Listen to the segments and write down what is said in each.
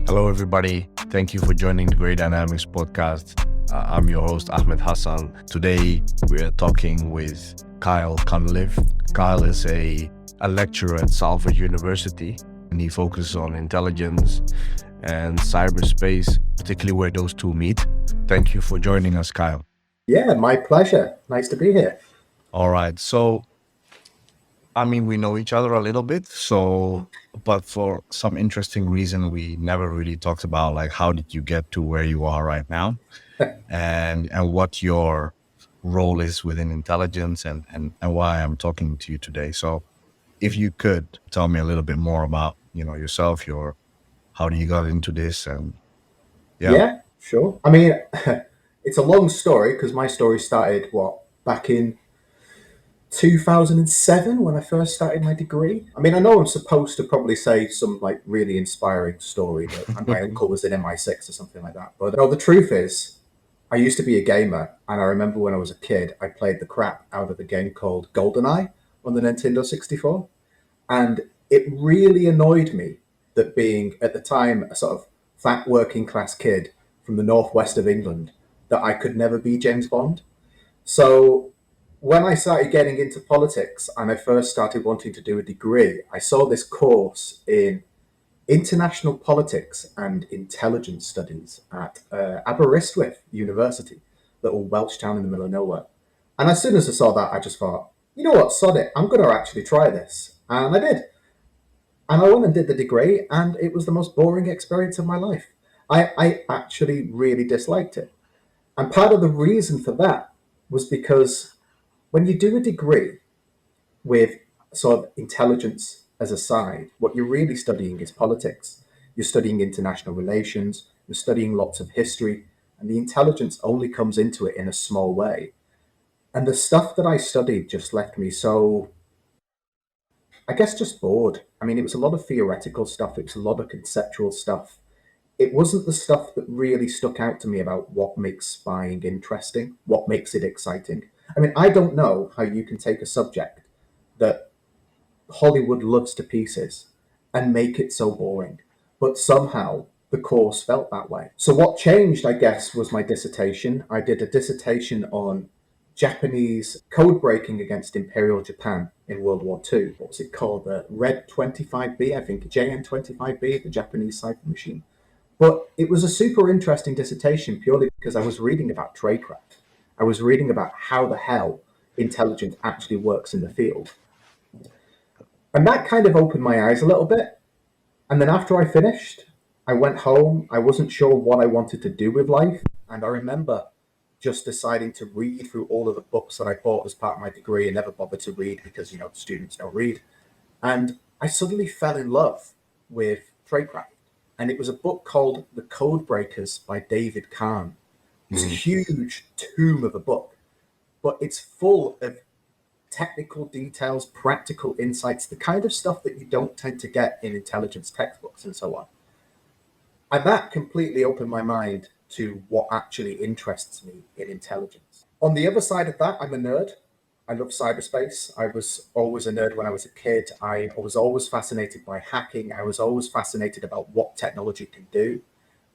Hello, everybody. Thank you for joining the Great Dynamics podcast. I'm your host, Ahmed Hassan. Today, we are talking with Kyle Cunliffe. Kyle is a lecturer at Salford University, and he focuses on intelligence and cyberspace, particularly where those two meet. Thank you for joining us, Kyle. Yeah, my pleasure. Nice to be here. All right. So, we know each other a little bit. But for some interesting reason, we never really talked about like how did you get to where you are right now, and what your role is within intelligence, and why I'm talking to you today. So, if you could tell me a little bit more about yourself, how do you got into this, and Yeah, sure. It's a long story because my story started, back in 2007 when I first started my degree. I know I'm supposed to probably say some like really inspiring story that my uncle was in MI6 or something like that. But no, the truth is, I used to be a gamer, and I remember when I was a kid, I played the crap out of a game called GoldenEye on the Nintendo 64. And it really annoyed me that being, at the time, a sort of fat working class kid from the northwest of England, that I could never be James Bond. So when I started getting into politics and I first started wanting to do a degree, I saw this course in international politics and intelligence studies at Aberystwyth University, little Welsh town in the middle of nowhere. And as soon as I saw that, I just thought, you know what, sod it, I'm going to actually try this. And I did. And I went and did the degree, and it was the most boring experience of my life. I actually really disliked it. And part of the reason for that was because when you do a degree with sort of intelligence as a side, what you're really studying is politics. You're studying international relations, you're studying lots of history, and the intelligence only comes into it in a small way. And the stuff that I studied just left me so, I guess, just bored. It was a lot of theoretical stuff, it was a lot of conceptual stuff. It wasn't the stuff that really stuck out to me about what makes spying interesting, what makes it exciting. I don't know how you can take a subject that Hollywood loves to pieces and make it so boring, but somehow the course felt that way. So, what changed, I guess, was my dissertation. I did a dissertation on Japanese code breaking against Imperial Japan in World War II. What was it called? The Red 25B, I think, JN25B, the Japanese cipher machine. But it was a super interesting dissertation purely because I was reading about tradecraft. I was reading about how the hell intelligence actually works in the field. And that kind of opened my eyes a little bit. And then after I finished, I went home. I wasn't sure what I wanted to do with life. And I remember just deciding to read through all of the books that I bought as part of my degree and never bothered to read because, students don't read. And I suddenly fell in love with tradecraft. And it was a book called The Code Breakers by David Kahn. It's a huge tome of a book, but it's full of technical details, practical insights, the kind of stuff that you don't tend to get in intelligence textbooks and so on. And that completely opened my mind to what actually interests me in intelligence. On the other side of that, I'm a nerd. I love cyberspace. I was always a nerd when I was a kid. I was always fascinated by hacking. I was always fascinated about what technology can do.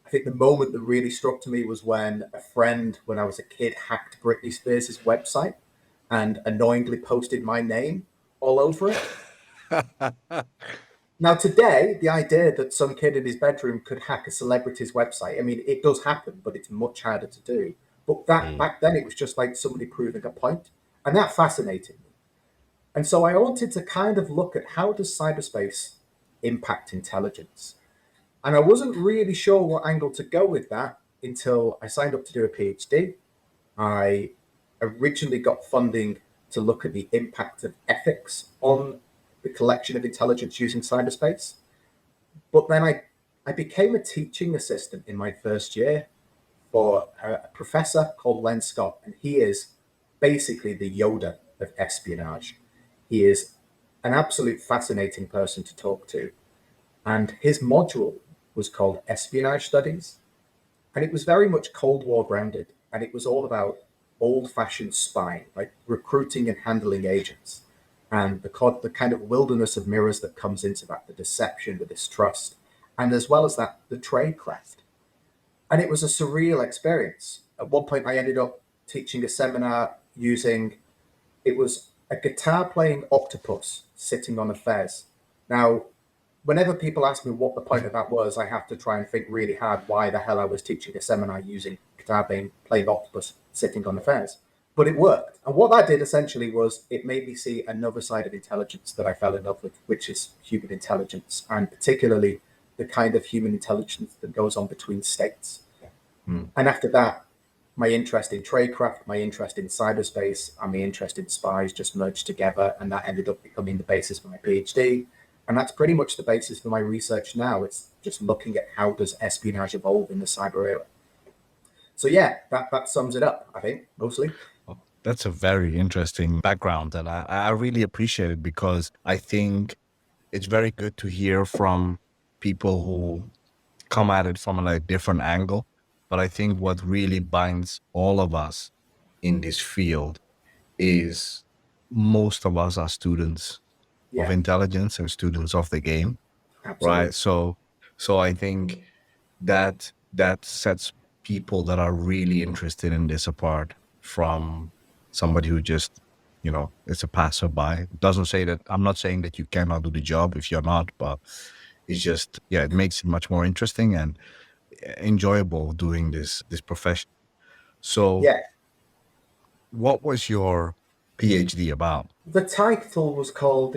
I think the moment that really struck to me was when a friend, when I was a kid, hacked Britney Spears' website and annoyingly posted my name all over it. Now, today, the idea that some kid in his bedroom could hack a celebrity's website, it does happen, but it's much harder to do. But back then, it was just like somebody proving a point. And that fascinated me. And so I wanted to kind of look at how does cyberspace impact intelligence? And I wasn't really sure what angle to go with that until I signed up to do a PhD. I originally got funding to look at the impact of ethics on the collection of intelligence using cyberspace. But then I became a teaching assistant in my first year for a professor called Len Scott, and he is basically the Yoda of espionage. He is an absolute fascinating person to talk to. And his module was called Espionage Studies. And it was very much Cold War grounded. And it was all about old fashioned spying, like recruiting and handling agents, and the kind of wilderness of mirrors that comes into that, the deception, the distrust. and as well as that, the tradecraft. And it was a surreal experience. At one point, I ended up teaching a seminar using, it was a guitar playing octopus sitting on a fez. Now, whenever people ask me what the point of that was, I have to try and think really hard why the hell I was teaching a seminar using guitar playing octopus sitting on a fez. But it worked. And what that did essentially was it made me see another side of intelligence that I fell in love with, which is human intelligence, and particularly the kind of human intelligence that goes on between states. Mm. And after that, my interest in tradecraft, my interest in cyberspace, and my interest in spies just merged together, and that ended up becoming the basis for my PhD. And that's pretty much the basis for my research now. It's just looking at how does espionage evolve in the cyber era. So yeah, that sums it up, I think, mostly. Oh, that's a very interesting background, and I really appreciate it because I think it's very good to hear from people who come at it from a like different angle. But I think what really binds all of us in this field is most of us are students of Yeah, intelligence and students of the game, right? absolutely. So I think that sets people that are really interested in this apart from somebody who just, is a passerby. Doesn't say that, I'm not saying that you cannot do the job if you're not, but it's just, yeah, it makes it much more interesting and enjoyable doing this profession. So Yeah, what was your PhD about? the title was called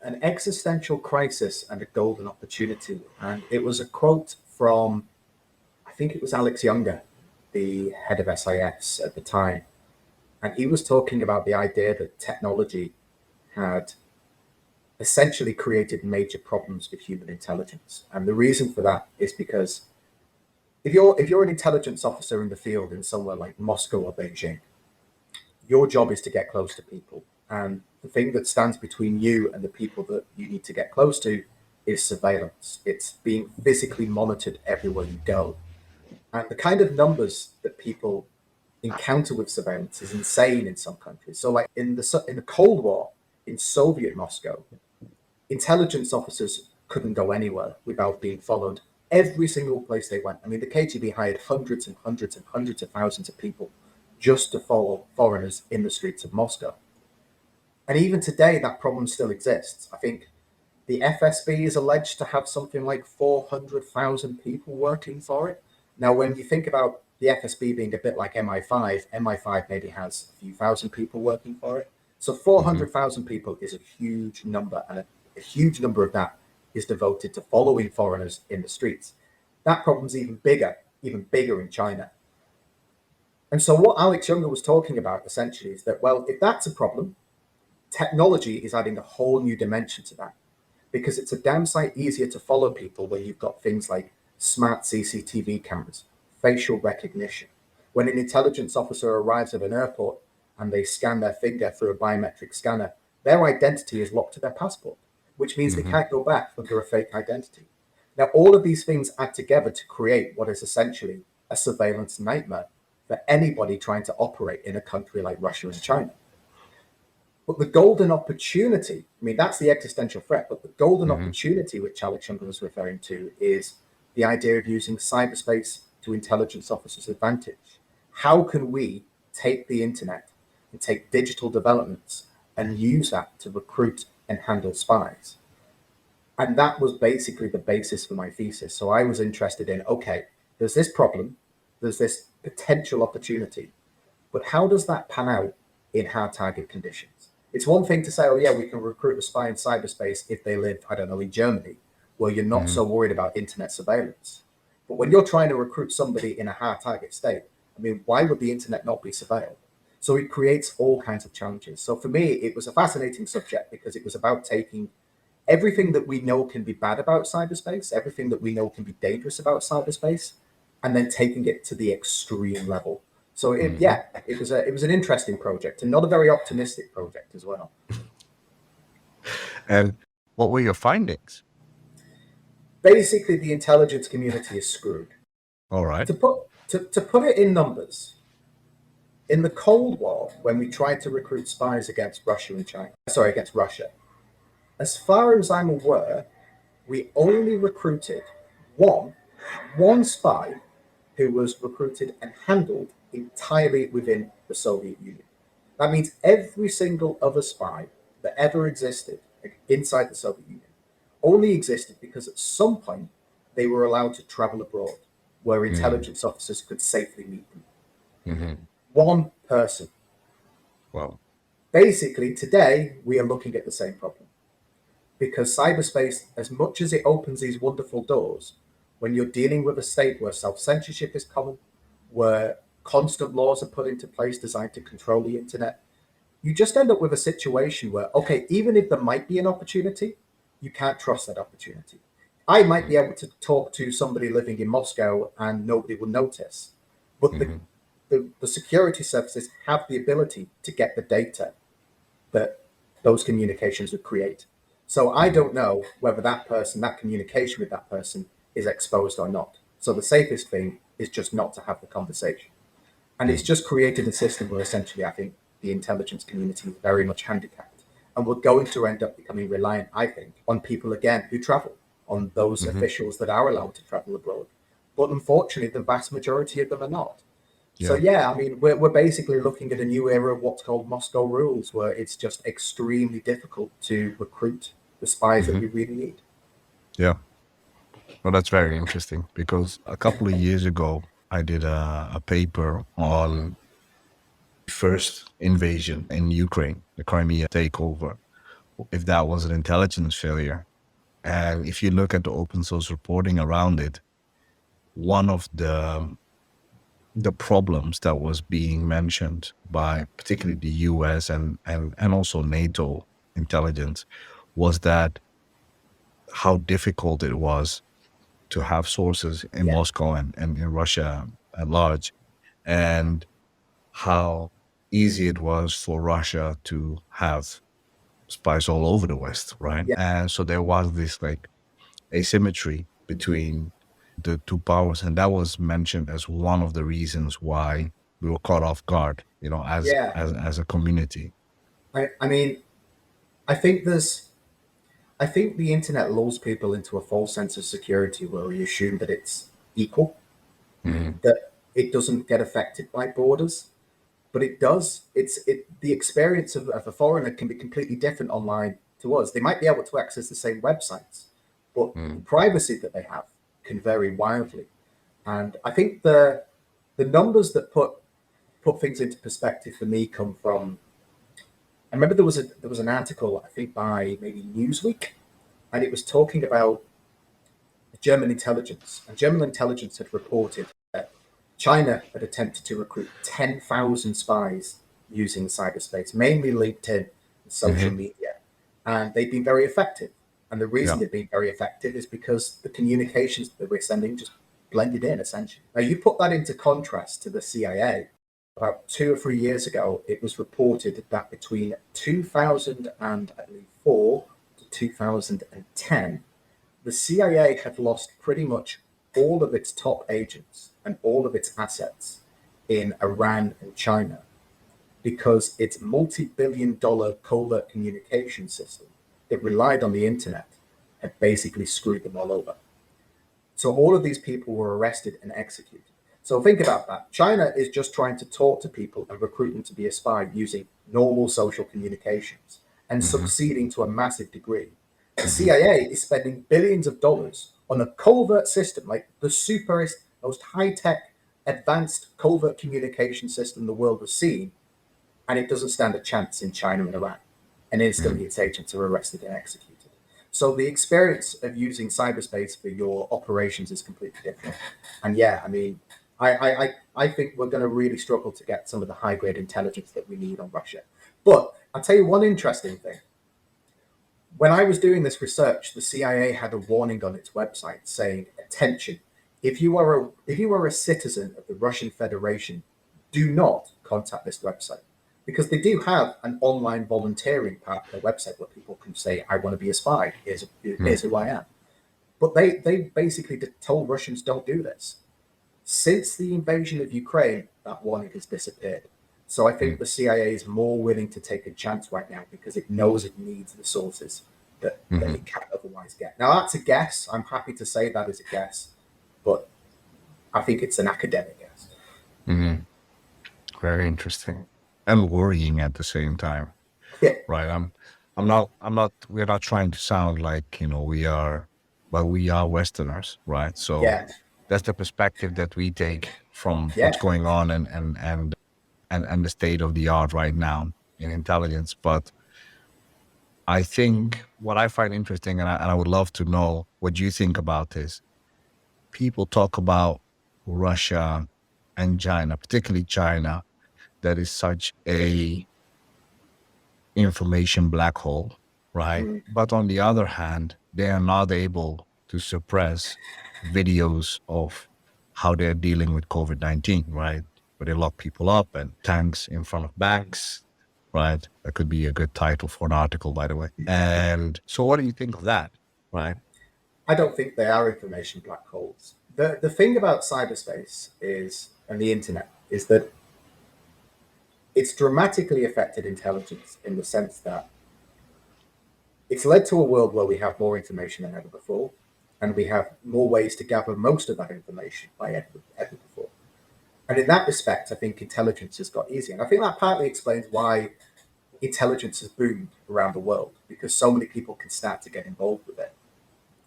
An Existential Crisis and a Golden Opportunity. And it was a quote from, I think it was Alex Younger, the head of SIS at the time. And he was talking about the idea that technology had essentially created major problems with human intelligence. And the reason for that is because if you're an intelligence officer in the field in somewhere like Moscow or Beijing, your job is to get close to people. And the thing that stands between you and the people that you need to get close to is surveillance. It's being physically monitored everywhere you go. And the kind of numbers that people encounter with surveillance is insane in some countries. So, like in the Cold War in Soviet Moscow, intelligence officers couldn't go anywhere without being followed every single place they went. I mean, the KGB hired hundreds and hundreds and hundreds of thousands of people just to follow foreigners in the streets of Moscow. And even today, that problem still exists. I think the FSB is alleged to have something like 400,000 people working for it. Now, when you think about the FSB being a bit like MI5, MI5 maybe has a few thousand people working for it. So Hmm. 400,000 people is a huge number, and a huge number of that is devoted to following foreigners in the streets. That problem's even bigger in China. And so, what Alex Younger was talking about essentially is that, well, if that's a problem, technology is adding a whole new dimension to that because it's a damn sight easier to follow people when you've got things like smart CCTV cameras, facial recognition. When an intelligence officer arrives at an airport and they scan their finger through a biometric scanner, their identity is locked to their passport, which means they Hmm. can't go back under a fake identity. Now, all of these things add together to create what is essentially a surveillance nightmare for anybody trying to operate in a country like Russia and China. But the golden opportunity, I mean, that's the existential threat, but the golden Hmm. opportunity, which Alex Younger was referring to, is the idea of using cyberspace to intelligence officers' advantage. How can we take the internet and take digital developments and use that to recruit and handle spies? And that was basically the basis for my thesis. So I was interested in okay, there's this problem, there's this potential opportunity, but how does that pan out in hard target conditions? It's one thing to say, oh, yeah, we can recruit a spy in cyberspace if they live, I don't know, in Germany, where you're not Hmm. so worried about internet surveillance. But when you're trying to recruit somebody in a hard target state, I mean, why would the internet not be surveilled? So it creates all kinds of challenges. So for me, it was a fascinating subject because it was about taking everything that we know can be bad about cyberspace, everything that we know can be dangerous about cyberspace, and then taking it to the extreme level. So Hmm. it was an interesting project and not a very optimistic project as well. And what were your findings? Basically, the intelligence community is screwed. All right. To put it in numbers, in the Cold War, when we tried to recruit spies against Russia and China, sorry, against Russia, as far as I'm aware, we only recruited one spy who was recruited and handled entirely within the Soviet Union. That means every single other spy that ever existed inside the Soviet Union only existed because at some point they were allowed to travel abroad where Mm. intelligence officers could safely meet them. Hmm. One person. Well, Basically, today we are looking at the same problem because cyberspace, as much as it opens these wonderful doors, when you're dealing with a state where self censorship is common, where constant laws are put into place designed to control the internet, you just end up with a situation where, okay, even if there might be an opportunity, you can't trust that opportunity. I might be able to talk to somebody living in Moscow and nobody will notice, but hmm, the security services have the ability to get the data that those communications would create. So I hmm, don't know whether that person, that communication with that person is exposed or not. So the safest thing is just not to have the conversation. And it's hmm, just created a system where essentially I think the intelligence community is very much handicapped. And we're going to end up becoming reliant, I think, on people again who travel, on those hmm. officials that are allowed to travel abroad. But unfortunately, the vast majority of them are not. So Yeah. yeah, I mean, we're basically looking at a new era of what's called Moscow rules, where it's just extremely difficult to recruit the spies that Hmm. we really need. Yeah. Well, that's very interesting because a couple of years ago, I did a paper on first invasion in Ukraine, the Crimea takeover, if that was an intelligence failure. And if you look at the open source reporting around it, one of the problems that was being mentioned by particularly the US and also NATO intelligence was that how difficult it was to have sources in Yeah, Moscow and in Russia at large, and how easy it was for Russia to have spies all over the West, right? yeah, And so there was this like asymmetry between the two powers, and that was mentioned as one of the reasons why we were caught off guard, as yeah. as a community. I mean, I think there's, I think the internet lulls people into a false sense of security where we assume that it's equal, Hmm. that it doesn't get affected by borders, but it does. The experience of a foreigner can be completely different online to us. They might be able to access the same websites, but the Hmm. privacy that they have can vary wildly. And I think the numbers that put things into perspective for me come from. I remember there was an article I think by maybe Newsweek, and it was talking about German intelligence. And German intelligence had reported that China had attempted to recruit 10,000 spies using cyberspace, mainly LinkedIn and social Hmm. media. And they've been very effective. And the reason Yeah. they've been very effective is because the communications that we're sending just blended in, essentially. Now, you put that into contrast to the CIA. About 2 or 3 years ago, it was reported that between 2004 to 2010, the CIA had lost pretty much all of its top agents and all of its assets in Iran and China because its multi-billion-dollar covert communication system that relied on the internet had basically screwed them all over. So all of these people were arrested and executed. So think about that. China is just trying to talk to people and recruit them to be a spy using normal social communications and Hmm. succeeding to a massive degree. The Hmm. CIA is spending billions of dollars on a covert system, like the superest, most high-tech, advanced covert communication system the world has seen, and it doesn't stand a chance in China and Iran. And Hmm. instantly its agents are arrested and executed. So the experience of using cyberspace for your operations is completely different. And yeah, I mean, I think we're going to really struggle to get some of the high grade intelligence that we need on Russia. But I'll tell you one interesting thing. When I was doing this research, the CIA had a warning on its website saying, "Attention! If you are a citizen of the Russian Federation, do not contact this website." Because they do have an online volunteering part of their website where people can say, "I want to be a spy. Hmm. Here's who I am." But they basically told Russians, "Don't do this." Since the invasion of Ukraine, that warning has disappeared. So I Hmm. think the CIA is more willing to take a chance right now because it knows it needs the sources that Hmm. it can't otherwise get. Now, that's a guess. I'm happy to say that is a guess, but I think it's an academic guess. Hmm. Very interesting and worrying at the same time, Yeah, right? We're not trying to sound like, we are, but we are Westerners, right? So yeah, that's the perspective that we take from what's yeah. going on and the state of the art right now in intelligence. But I think what I find interesting, and I would love to know what you think about this. People talk about Russia and China, particularly China, that is such a information black hole, right? Mm. But on the other hand, they are not able to suppress videos of how they're dealing with COVID-19, right? Where they lock people up and tanks in front of banks, right? That could be a good title for an article, by the way. And so what do you think of that, right? I don't think they are information black holes. The thing about cyberspace is, and the internet, is that it's dramatically affected intelligence in the sense that it's led to a world where we have more information than ever before, and we have more ways to gather most of that information by ever before. And in that respect, I think intelligence has got easier. And I think that partly explains why intelligence has boomed around the world, because so many people can start to get involved with it.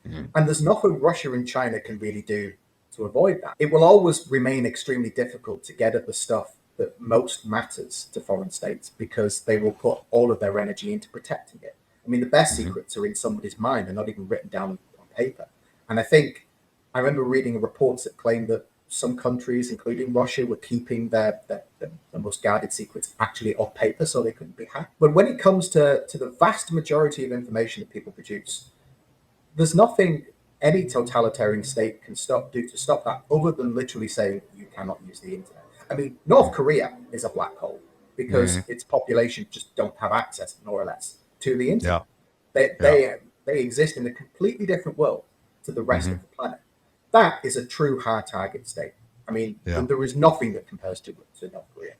Mhm. And there's nothing Russia and China can really do to avoid that. It will always remain extremely difficult to get at the stuff that most matters to foreign states because they will put all of their energy into protecting it. I mean, the best Mhm. secrets are in somebody's mind, they're not even written down on paper. And I remember reading reports that claimed that some countries, including Russia, were keeping their most guarded secrets actually off paper so they couldn't be hacked. But when it comes to the vast majority of information that people produce, there's nothing any totalitarian state can do to stop that other than literally saying you cannot use the internet. I mean, North Korea is a black hole because Mhm. its population just don't have access, more or less, to the Yeah. internet. They Yeah. they they exist in a completely different world to the rest Hmm. of the planet. That is a true hard target state. I mean, Yeah. there is nothing that compares to North Korea.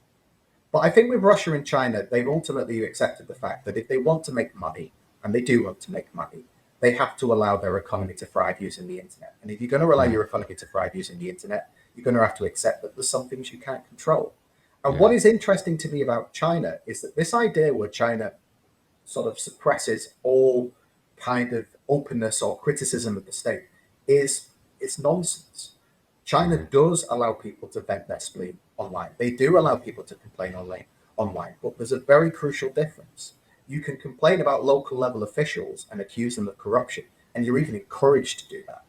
But I think with Russia and China, they've ultimately accepted the fact that if they want to make money, and they do want to make money, they have to allow their economy to thrive using the internet. And if you're going to allow Mhm. your economy to thrive using the internet, you're going to have to accept that there's some things you can't control. And what Yeah. is interesting to me about China is that this idea where China sort of suppresses all kind of openness or criticism of the state is it's nonsense. China Mhm. does allow people to vent their spleen online. They do allow people to complain online, but there's a very crucial difference. You can complain about local level officials and accuse them of corruption, and you're even encouraged to do that.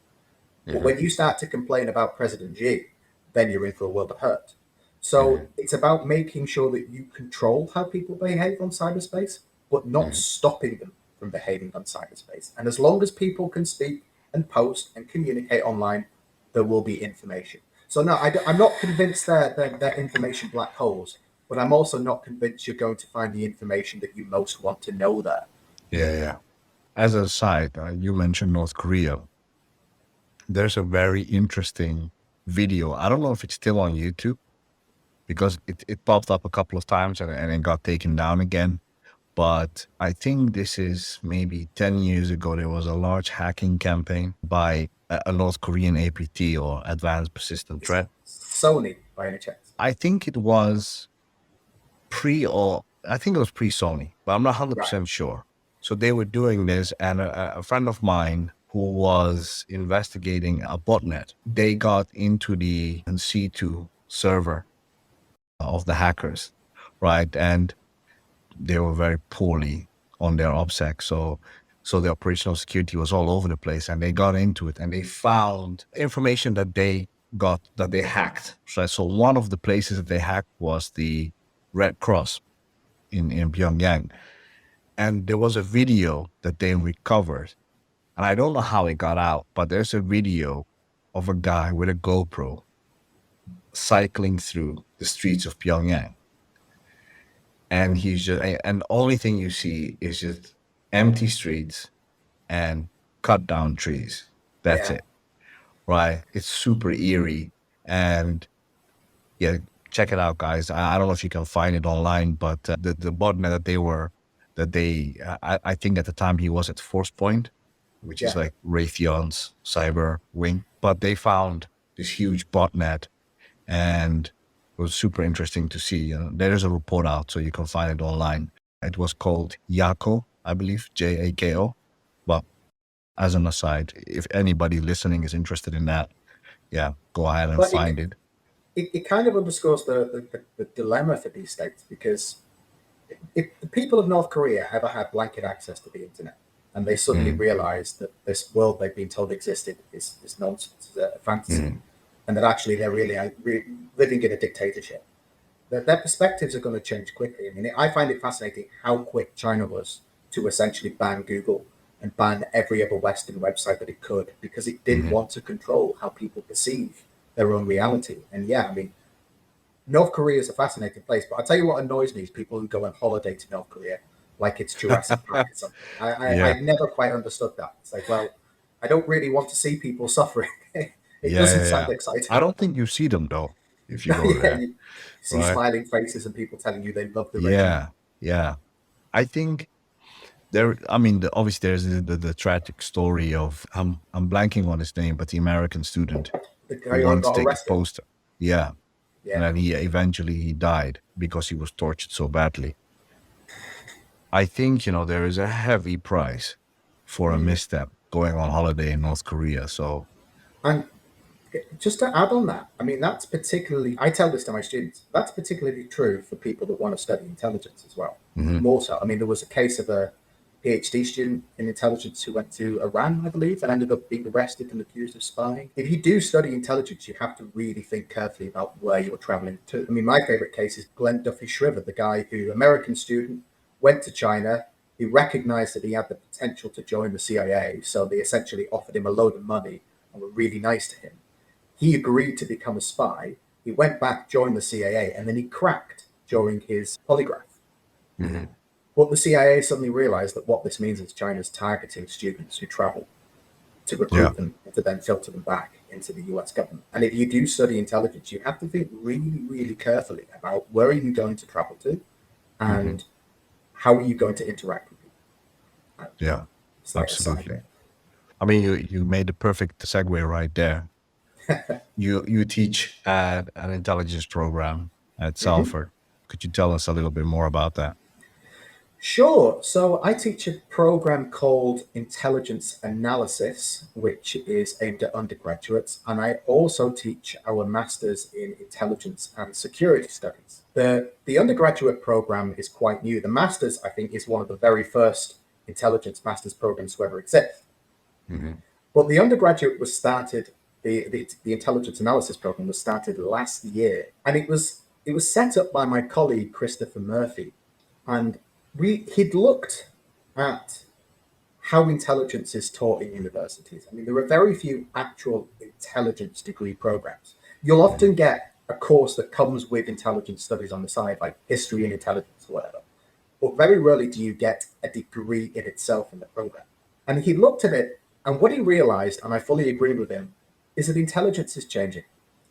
But Mhm. when you start to complain about President Xi, then you're in for a world of hurt. So Mhm. it's about making sure that you control how people behave on cyberspace, but not Mhm. stopping them from behaving on cyberspace. And as long as people can speak and post and communicate online, there will be information. So no, I'm not convinced they're information black holes, but I'm also not convinced you're going to find the information that you most want to know there. Yeah. Yeah. As a side, you mentioned North Korea. There's a very interesting video. I don't know if it's still on YouTube because it popped up a couple of times and it got taken down again. But I think this is maybe 10 years ago. There was a large hacking campaign by a North Korean APT or Advanced Persistent It's Threat. Sony by any chance? I think it was I think it was pre Sony, but I'm not Right. 100% sure. So they were doing this, and a friend of mine who was investigating a botnet, they got into the C2 server of the hackers, right? And they were very poorly on their OPSEC. So the operational security was all over the place, and they got into it and they found information that they hacked. So one of the places that they hacked was the Red Cross in Pyongyang. And there was a video that they recovered. And I don't know how it got out, but there's a video of a guy with a GoPro cycling through the streets of Pyongyang. And and the only thing you see is just empty streets and cut down trees. That's Yeah. it. Right. It's super eerie. And yeah, check it out, guys. I don't know if you can find it online, but the botnet that I think at the time he was at Force Point, which is Yeah. like Raytheon's cyber wing, but they found this huge botnet, and it was super interesting to see. There is a report out, so you can find it online. It was called Yako, I believe, Jako. But as an aside, if anybody listening is interested in that, yeah, go ahead and But find it. it kind of underscores the dilemma for these states, because if the people of North Korea ever had blanket access to the internet and they suddenly Mm, realized that this world they've been told existed is nonsense, is a fantasy, mm, and that actually they're really living in a dictatorship, that their perspectives are going to change quickly. I mean, I find it fascinating how quick China was to essentially ban Google and ban every other Western website that it could, because it didn't mm. want to control how people perceive their own reality. And yeah, I mean, North Korea is a fascinating place, but I'll tell you what annoys me is people who go on holiday to North Korea like it's Jurassic Park or something. I Yeah, never quite understood that. It's like, well, I don't really want to see people suffering. It yeah, doesn't yeah, sound yeah. exciting. I don't think you see them though if you go Yeah, there, you see right? smiling faces and people telling you they love the regime. Yeah, yeah. I think there. I mean, obviously, there's the tragic story of I'm blanking on his name, but the American student The who guy who wanted to got take a arrested. poster. Yeah, and Yeah. then he eventually he died because he was tortured so badly. I think there is a heavy price for a Mm. misstep going on holiday in North Korea. So, And just to add on that, I mean, that's particularly, I tell this to my students, that's particularly true for people that want to study intelligence as well. mhm, More so. I mean, there was a case of a PhD student in intelligence who went to Iran, I believe, and ended up being arrested and accused of spying. If you do study intelligence, you have to really think carefully about where you're traveling to. I mean, my favorite case is Glenn Duffy Shriver, the guy who, American student, went to China. He recognized that he had the potential to join the CIA, so they essentially offered him a load of money and were really nice to him. He agreed to become a spy. He went back, joined the CIA, and then he cracked during his polygraph. mhm. But the CIA suddenly realized that what this means is China's targeting students who travel to Yeah, recruit them and to then filter them back into the US government. And if you do study intelligence, you have to think really, really carefully about where are you going to travel to mhm. and how are you going to interact with people. Yeah, It's like a side absolutely. bit. I mean, you made the perfect segue right there. You teach at an intelligence program at Mhm. Salford. Could you tell us a little bit more about that? Sure. So I teach a program called Intelligence Analysis, which is aimed at undergraduates. And I also teach our Masters in Intelligence and Security Studies. The undergraduate program is quite new. The Masters, I think, is one of the very first intelligence Masters programs to ever exist. Mhm. But the undergraduate was started, the Intelligence Analysis program was started last year. And it was set up by my colleague, Christopher Murphy, and he'd looked at how intelligence is taught in universities. I mean, there are very few actual intelligence degree programs. You'll often Mhm. get a course that comes with intelligence studies on the side, like history and intelligence or whatever. But very rarely do you get a degree in itself in the program. And he looked at it, and what he realized, and I fully agree with him, is that intelligence is changing,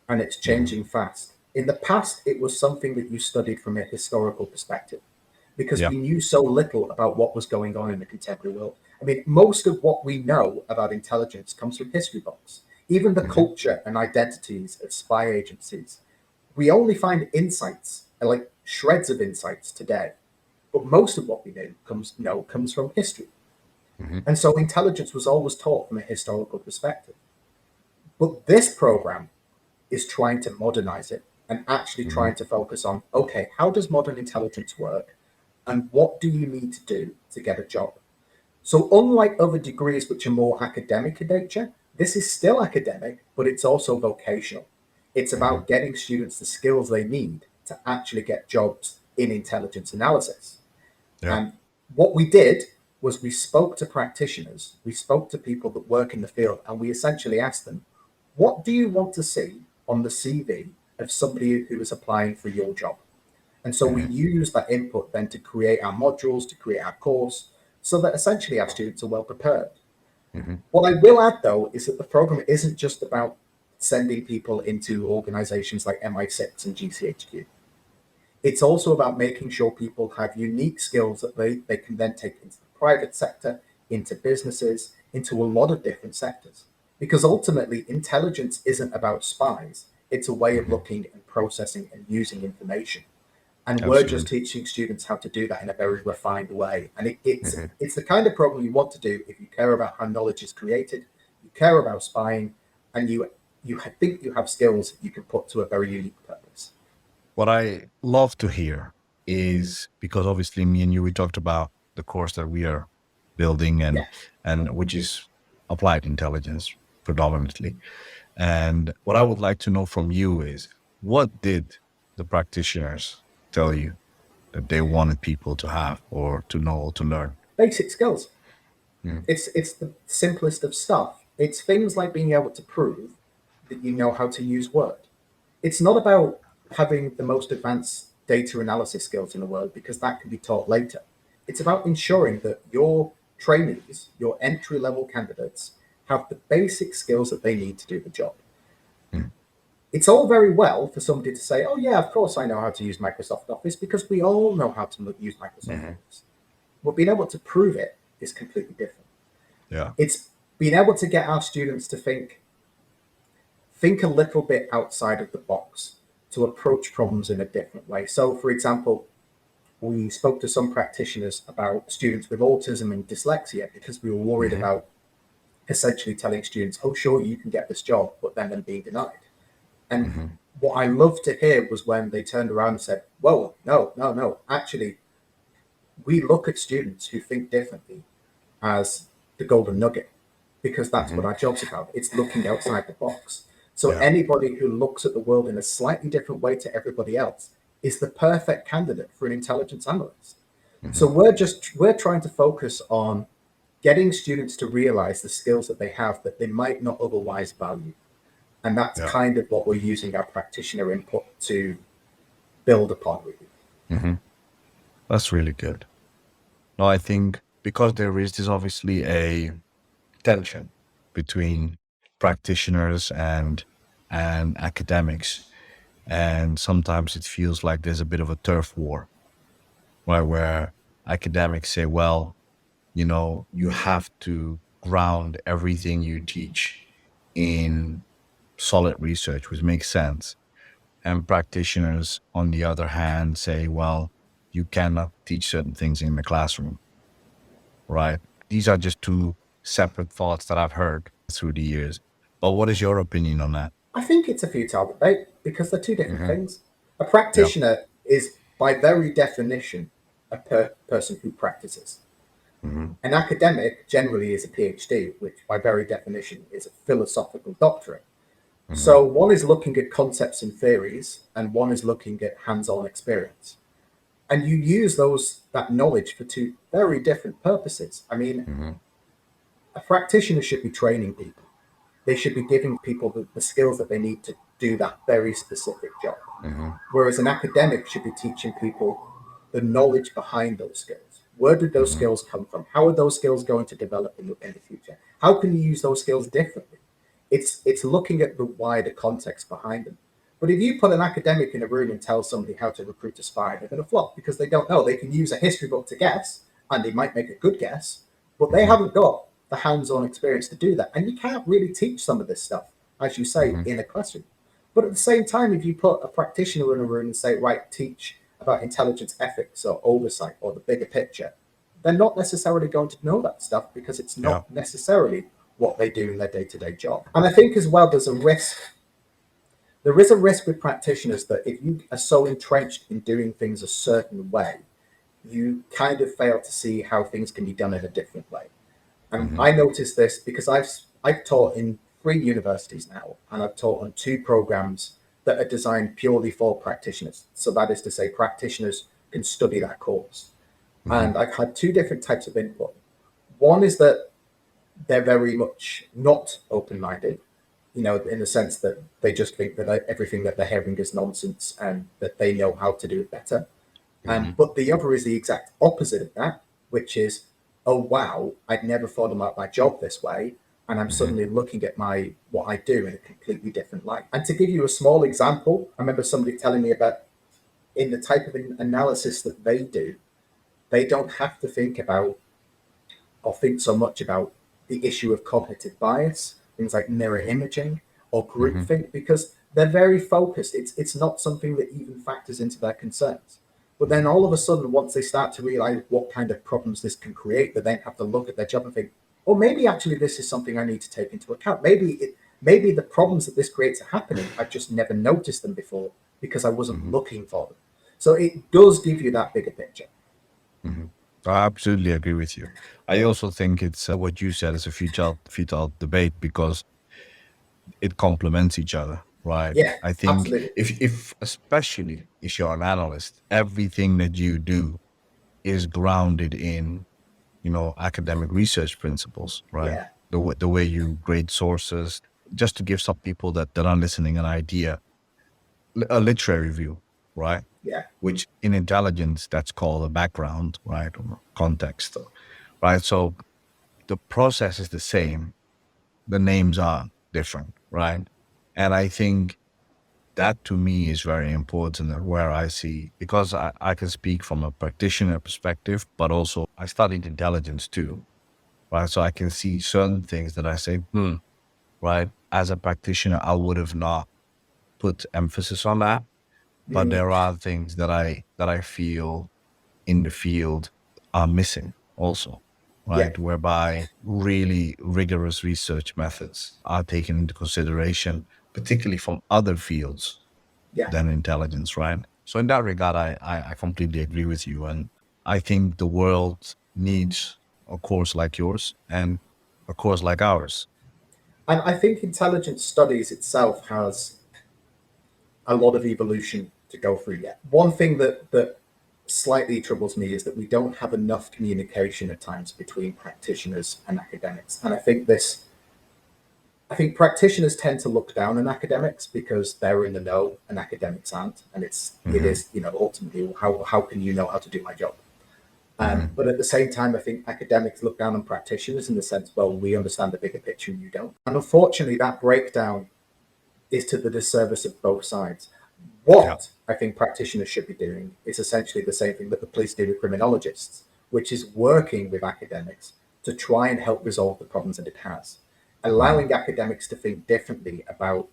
and it's Mhm. changing fast. In the past, it was something that you studied from a historical perspective because Yeah. we knew so little about what was going on in the contemporary world. I mean, most of what we know about intelligence comes from history books. Even the Mhm. culture and identities of spy agencies, we only find insights, like shreds of insights today. But most of what we comes from history. Mhm. And so intelligence was always taught from a historical perspective. But this program is trying to modernize it and actually Mhm. trying to focus on, okay, how does modern intelligence work? And what do you need to do to get a job? So, unlike other degrees which are more academic in nature, this is still academic, but it's also vocational. It's Mhm. about getting students the skills they need to actually get jobs in intelligence analysis. Yeah. And what we did was we spoke to practitioners, we spoke to people that work in the field, and we essentially asked them, what do you want to see on the CV of somebody who is applying for your job? And so we Mhm. use that input then to create our modules, to create our course, so that essentially our students are well prepared. Mhm. What I will add, though, is that the program isn't just about sending people into organizations like MI6 and GCHQ. It's also about making sure people have unique skills that they can then take into the private sector, into businesses, into a lot of different sectors. Because ultimately, intelligence isn't about spies. It's a way of Hmm. looking and processing and using information. And we're just Absolutely. teaching students how to do that in a very refined way. And it's Hmm. it's the kind of program you want to do if you care about how knowledge is created, you care about spying, and you think you have skills you can put to a very unique purpose. What I love to hear is because obviously me and you, we talked about the course that we are building Yeah, and which is applied intelligence predominantly. And what I would like to know from you is what did the practitioners tell you that they wanted people to have or to know or to learn? basic skills. Mm. It's the simplest of stuff. It's things like being able to prove that you know how to use Word. It's not about having the most advanced data analysis skills in the world because that can be taught later. It's about ensuring that your trainees, your entry level candidates, have the basic skills that they need to do the job. Mm. It's all very well for somebody to say, oh, yeah, of course I know how to use Microsoft Office because we all know how to use Microsoft Mhm. Office. But being able to prove it is completely different. Yeah. It's being able to get our students to think a little bit outside of the box, to approach problems in a different way. So, for example, we spoke to some practitioners about students with autism and dyslexia because we were worried Hmm. about essentially telling students, oh, sure, you can get this job, but then them being denied. And Hmm. what I loved to hear was when they turned around and said, whoa, no, no, no. Actually, we look at students who think differently as the golden nugget because that's what Hmm. our job's about. It's looking outside the box. So Yeah. anybody who looks at the world in a slightly different way to everybody else is the perfect candidate for an intelligence analyst. So Hmm. we're trying to focus on getting students to realize the skills that they have that they might not otherwise value. And that's Yeah. kind of what we're using our practitioner input to build upon, really. Hmm. That's really good. No, I think because there is this obviously a tension between practitioners and academics, and sometimes it feels like there's a bit of a turf war, right? Where academics say, well, you have to ground everything you teach in solid research, which makes sense. And practitioners, on the other hand, say, well, you cannot teach certain things in the classroom, right? These are just two separate thoughts that I've heard through the years. But what is your opinion on that? I think it's a futile debate because they're two different Hmm. things. A Yeah. practitioner is, by very definition, a person who practices. Hmm. An academic generally is a PhD, which by very definition is a philosophical doctorate. Hmm. So one is looking at concepts and theories, and one is looking at hands-on experience. And you use that knowledge for two very different purposes. I mean, Hmm. a practitioner should be training people. They should be giving people the skills that they need to do that very specific job. Hmm. Whereas an academic should be teaching people the knowledge behind those skills. Where did those Hmm. skills come from? How are those skills going to develop in the future? How can you use those skills differently? It's looking at the wider context behind them. But if you put an academic in a room and tell somebody how to recruit a spy, they're going to flop because they don't know. They can use a history book to guess, and they might make a good guess, but they Hmm. haven't got the hands-on experience to do that. And you can't really teach some of this stuff, as you say, Hmm. in a classroom. But at the same time, if you put a practitioner in a room and say, right, teach about intelligence ethics or oversight or the bigger picture, they're not necessarily going to know that stuff because it's Yeah. not necessarily what they do in their day-to-day job. And I think as well, there is a risk with practitioners that if you are so entrenched in doing things a certain way, you kind of fail to see how things can be done in a different way. And Hmm. I noticed this because I've taught in 3 universities now, and I've taught on 2 programs that are designed purely for practitioners. So that is to say, practitioners can study that course. Hmm. And I've had 2 different types of input. One is that they're very much not open-minded, in the sense that they just think that everything that they're hearing is nonsense and that they know how to do it better. Hmm. But the other is the exact opposite of that, which is, oh wow, I'd never thought about my job this way, and I'm Hmm. suddenly looking at my what I do in a completely different light. And to give you a small example, I remember somebody telling me about in the type of analysis that they do, they don't have to think about or think so much about the issue of cognitive bias, things like mirror imaging or Hmm. groupthink, because they're very focused. It's not something that even factors into their concerns. But then all of a sudden, once they start to realize what kind of problems this can create, they then have to look at their job and think, oh, maybe actually this is something I need to take into account. Maybe the problems that this creates are happening. I've just never noticed them before because I wasn't Hmm. looking for them. So it does give you that bigger picture. Hmm. I absolutely agree with you. I also think it's what you said is a futile debate because it complements each other, right? Yeah, I think absolutely. if especially if you're an analyst, everything that you do is grounded in, academic research principles, right? Yeah, The way you grade sources, just to give some people that are listening an idea, a literary view, right? yeah, Which in intelligence, that's called a background, right? Or context, right? So the process is the same. The names are different, right? And I think that to me is very important and where I see, because I can speak from a practitioner perspective, but also I studied intelligence too, right? So I can see certain things that I say, right? As a practitioner, I would have not put emphasis on that. But mm, there are things that I feel in the field are missing also, yeah, right? Whereby really rigorous research methods are taken into consideration, particularly from other fields yeah. than intelligence, right? So in that regard, I completely agree with you. And I think the world needs a course like yours and a course like ours. And I think intelligence studies itself has a lot of evolution to go through yet. One thing that slightly troubles me is that we don't have enough communication at times between practitioners and academics. And I think practitioners tend to look down on academics because they're in the know and academics aren't. And it Hmm. is, ultimately how can you know how to do my job? Hmm. But at the same time, I think academics look down on practitioners in the sense, well, we understand the bigger picture and you don't. And unfortunately, that breakdown is to the disservice of both sides. Yeah. What I think practitioners should be doing is essentially the same thing that the police do with criminologists, which is working with academics to try and help resolve the problems that it has, Hmm. allowing academics to think differently about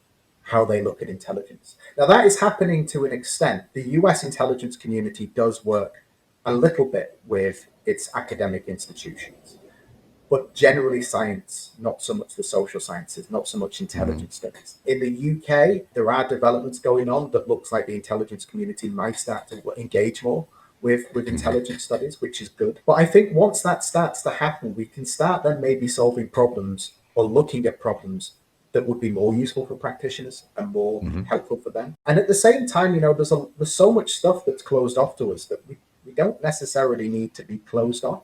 how they look at intelligence. Now, that is happening to an extent. The US intelligence community does work a little bit with its academic institutions, but generally science, not so much the social sciences, not so much Hmm. intelligence studies. In the UK, there are developments going on that looks like the intelligence community might start to engage more with Hmm. intelligence studies, which is good. But I think once that starts to happen, we can start then maybe solving problems or looking at problems that would be more useful for practitioners and more Hmm. helpful for them. And at the same time, there's so much stuff that's closed off to us that we don't necessarily need to be closed off.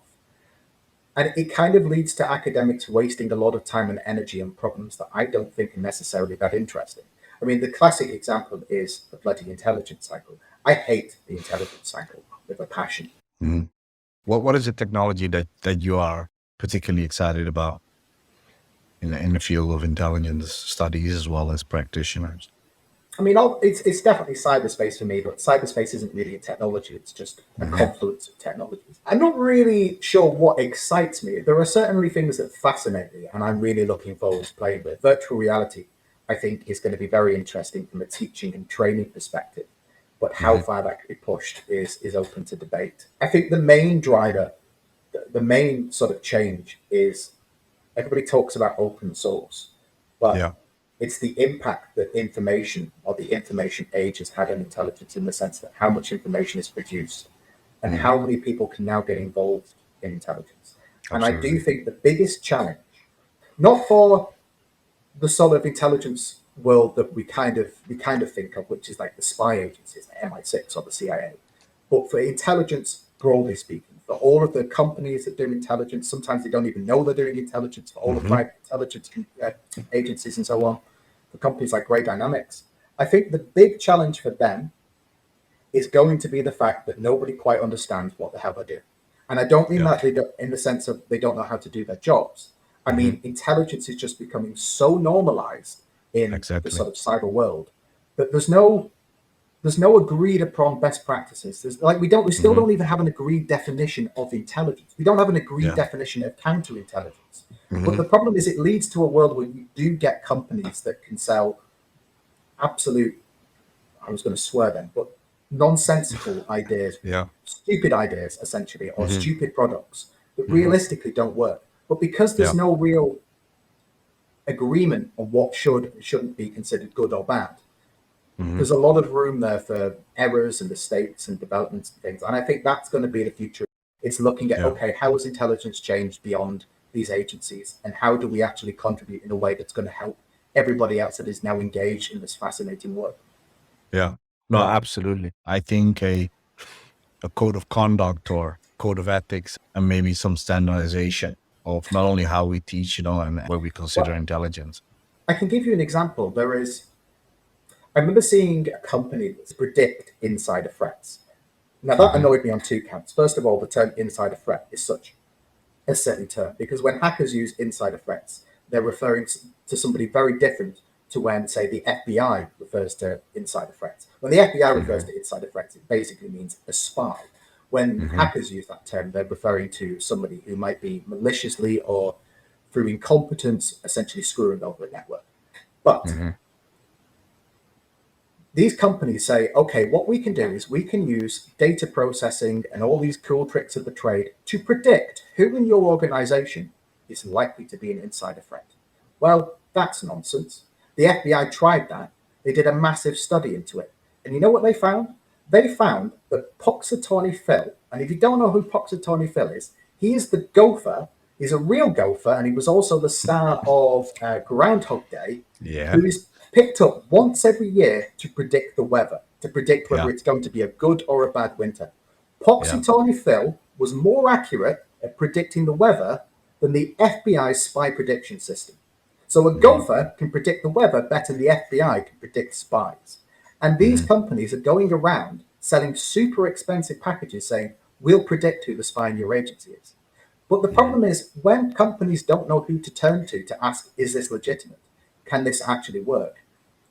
And it kind of leads to academics wasting a lot of time and energy on problems that I don't think are necessarily that interesting. I mean, the classic example is the bloody intelligence cycle. I hate the intelligence cycle with a passion. Hmm. What is the technology that you are particularly excited about in the field of intelligence studies as well as practitioners? I mean, it's definitely cyberspace for me, but cyberspace isn't really a technology. It's just a Hmm. confluence of technologies. I'm not really sure what excites me. There are certainly things that fascinate me, and I'm really looking forward to playing with. Virtual reality, I think, is going to be very interesting from a teaching and training perspective. But how Hmm. far that could be pushed is open to debate. I think the main driver, the main sort of change is everybody talks about open source, but Yeah. it's the impact that information or the information age has had on intelligence in the sense that how much information is produced and Hmm. how many people can now get involved in intelligence. And I do Absolutely. think the biggest challenge, not for the sort of intelligence world that we kind of think of, which is like the spy agencies, the MI6 or the CIA, but for intelligence broadly speaking, for all of the companies that do intelligence, sometimes they don't even know they're doing intelligence. For all the Hmm. private intelligence agencies and so on, for companies like Grey Dynamics, I think the big challenge for them is going to be the fact that nobody quite understands what the hell they're doing. And I don't mean Yeah. that they don't, in the sense of they don't know how to do their jobs. I Hmm. mean, intelligence is just becoming so normalized in the Exactly. sort of cyber world that there's no there's no agreed upon best practices. There's like we still Hmm. don't even have an agreed definition of intelligence. We don't have an agreed Yeah. definition of counterintelligence. But Hmm. the problem is, it leads to a world where you do get companies that can sell absolute, I was going to swear then, but nonsensical ideas, Yeah. stupid ideas essentially, or Hmm. stupid products that Hmm. realistically don't work. But because there's Yeah. no real agreement on what should and shouldn't be considered good or bad, Hmm. there's a lot of room there for errors and mistakes and developments and things. And I think that's going to be the future. It's looking at, Yeah. okay, how has intelligence changed beyond these agencies? And how do we actually contribute in a way that's going to help everybody else that is now engaged in this fascinating work? Yeah. No, absolutely. I think a code of conduct or code of ethics and maybe some standardization of not only how we teach, and where we consider Well, intelligence. I can give you an example. I remember seeing a company that's predict insider threats. Now, that Hmm. annoyed me on two counts. First of all, the term insider threat is such a silly term because when hackers use insider threats, they're referring to somebody very different to when, say, the FBI refers to insider threats. When the FBI refers Hmm. to insider threats, it basically means a spy. When Hmm. hackers use that term, they're referring to somebody who might be maliciously or through incompetence essentially screwing over a network. But Hmm. these companies say, okay, what we can do is we can use data processing and all these cool tricks of the trade to predict who in your organization is likely to be an insider threat. Well, that's nonsense. The FBI tried that. They did a massive study into it. And you know what they found? They found that Punxsutawney Phil, and if you don't know who Punxsutawney Phil is, he is the gopher. He's a real gopher, and he was also the star of Groundhog Day, Yeah. who is picked up once every year to predict the weather, to predict whether Yeah. it's going to be a good or a bad winter. Yeah. Punxsutawney Phil was more accurate at predicting the weather than the FBI's spy prediction system. So a Hmm. gopher can predict the weather better than the FBI can predict spies. And these Hmm. companies are going around selling super expensive packages saying, we'll predict who the spy in your agency is. But the Hmm. problem is when companies don't know who to turn to ask, is this legitimate? Can this actually work?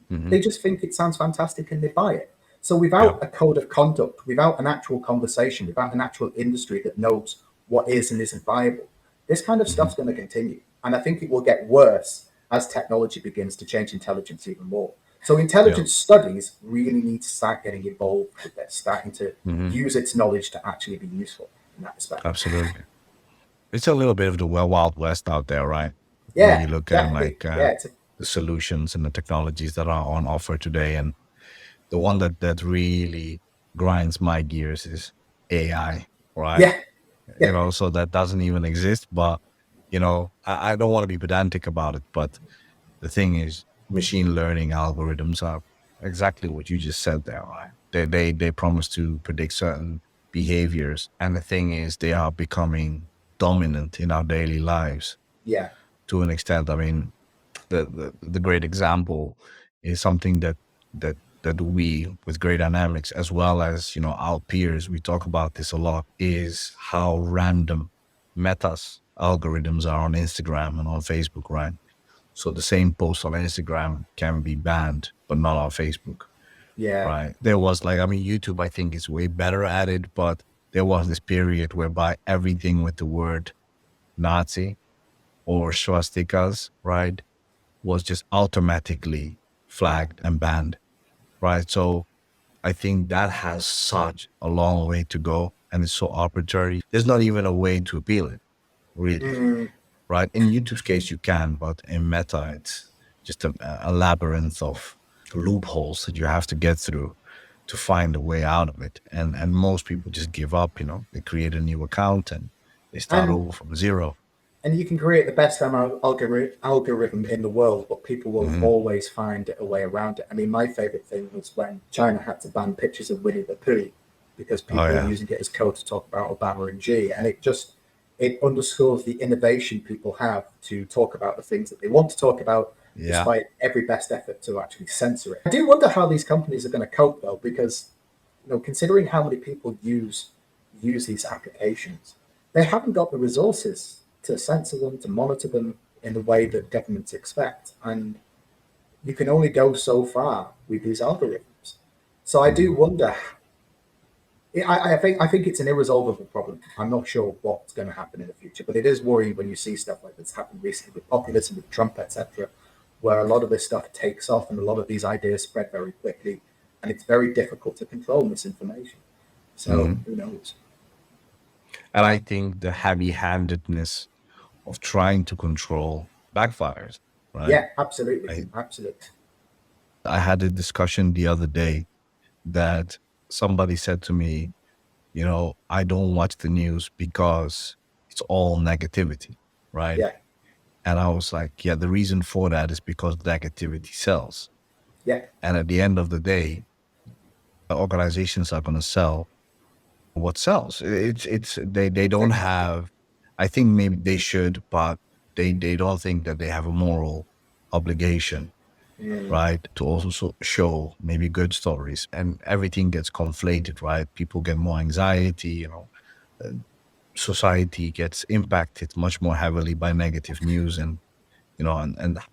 Hmm. They just think it sounds fantastic and they buy it. So Yeah. without a code of conduct, without an actual conversation, without an actual industry that knows what is and isn't viable, this kind of Hmm. stuff's going to continue. And I think it will get worse as technology begins to change intelligence even more. So Yeah. intelligence studies really need to start getting involved with this, starting to Hmm. use its knowledge to actually be useful in that respect. Absolutely. It's a little bit of the Wild West out there, right? When Yeah, you look at definitely. like Yeah, the solutions and the technologies that are on offer today, and the one that really grinds my gears is AI, right? yeah, yeah. So that doesn't even exist. But I don't want to be pedantic about it, but the thing is, machine learning algorithms are exactly what you just said there, right? They promise to predict certain behaviors, and the thing is, they are becoming dominant in our daily lives Yeah. to an extent. I mean, the great example is something that we with Great Dynamics, as well as our peers, we talk about this a lot, is how random Meta's algorithms are on Instagram and on Facebook, right? So the same post on Instagram can be banned, but not on Facebook, Yeah. right? There was like, I mean, YouTube, I think, is way better at it, but there was this period whereby everything with the word Nazi or swastikas, right, was just automatically flagged and banned, right? So I think that has such a long way to go, and it's so arbitrary. There's not even a way to appeal it, really, Mm. right? In YouTube's case, you can, but in Meta, it's just a labyrinth of loopholes that you have to get through to find a way out of it. And most people just give up. They create a new account and they start And over from zero. you can create the best algorithm in the world, but people will Hmm. always find a way around it. I mean, my favorite thing was when China had to ban pictures of Winnie the Pooh because Oh people were yeah, using it as code to talk about Obama and G, and it underscores the innovation people have to talk about the things that they want to talk about, yeah, despite every best effort to actually censor it. I do wonder how these companies are going to cope though, because considering how many people use these applications, they haven't got the resources to censor them, to monitor them in the way that governments expect. And you can only go so far with these algorithms. So I do Mhm. wonder. I think it's an irresolvable problem. I'm not sure what's going to happen in the future, but it is worrying when you see stuff like that's happened recently with populism, with Trump, etc., where a lot of this stuff takes off and a lot of these ideas spread very quickly, and it's very difficult to control misinformation. So Mhm. who knows? And I think the heavy-handedness of trying to control backfires, right? Yeah, absolutely, I absolutely. I had a discussion the other day that somebody said to me, I don't watch the news because it's all negativity, right? Yeah, And I was like, yeah, the reason for that is because negativity sells. yeah, And at the end of the day, the organizations are going to sell what sells. They don't exactly. have, I think maybe they should, but they don't think that they have a moral obligation, Mm. right? To also show maybe good stories, and everything gets conflated, right? People get more anxiety, uh, society gets impacted much more heavily by negative news. And